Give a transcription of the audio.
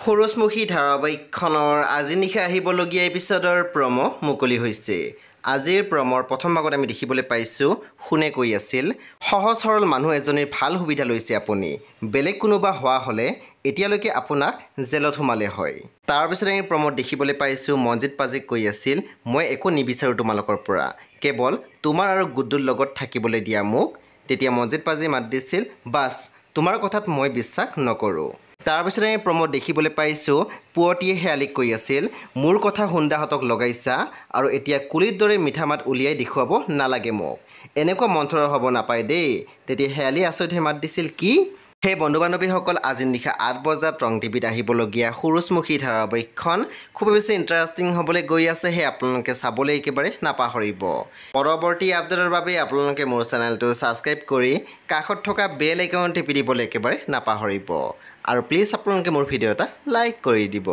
সূৰুযমুখী ধাৰাবাহিকখনৰ আজি নিশা আহিবলগীয়া এপিছডৰ প্ৰমো মুকলি হৈছে। আজিৰ প্ৰমৰ প্ৰথম ভাগত আমি দেখিবলৈ পাইছোঁ শুনে কৈ আছিল, সহজ সৰল মানুহ এজনীৰ ভাল সুবিধা লৈছে আপুনি। বেলেগ কোনোবা হোৱা হ'লে এতিয়ালৈকে আপোনাক জেলত সোমালে হয়। তাৰপিছত আমি প্ৰমত দেখিবলৈ পাইছোঁ মনজিৎ পাজিক কৈ আছিল, মই একো নিবিচাৰোঁ তোমালোকৰ পৰা, কেৱল তোমাৰ আৰু গুড্ডুৰ লগত থাকিবলৈ দিয়া মোক। তেতিয়া মনজিৎ পাজি মাত দিছিল, বাছ তোমাৰ কথাত মই বিশ্বাস নকৰোঁ। তাৰপিছত আমি প্ৰমোদ দেখিবলৈ পাইছোঁ পুৱতিয়ে শেৱালিক কৈ আছিল, মোৰ কথা হুন্দাহঁতক লগাইছা আৰু এতিয়া কুলিৰ দৰে মিঠা মাত উলিয়াই দেখুৱাব নালাগে মোক। এনেকুৱা মন্থৰৰ হ'ব নাপায় দেই। তেতিয়া শেৱালিয়ে আচৰিত হৈ মাত দিছিল, কি? সেই বন্ধু বান্ধৱীসকল আজি নিশা 8 বজাত ৰং টিভিত আহিবলগীয়া সূৰুযমুখী ধাৰাবাহিকখন খুব বেছি ইণ্টাৰেষ্টিং হ'বলৈ গৈ আছে। সেই আপোনালোকে চাবলৈ একেবাৰে নাপাহৰিব। পৰৱৰ্তী আপডেটৰ বাবে আপোনালোকে মোৰ চেনেলটো ছাবস্ক্ৰাইব কৰি কাষত থকা বেল আইকন টিপি দিবলৈ একেবাৰে নাপাহৰিব। আৰু প্লিজ আপোনালোকে মোৰ ভিডিঅ' এটা লাইক কৰি দিব।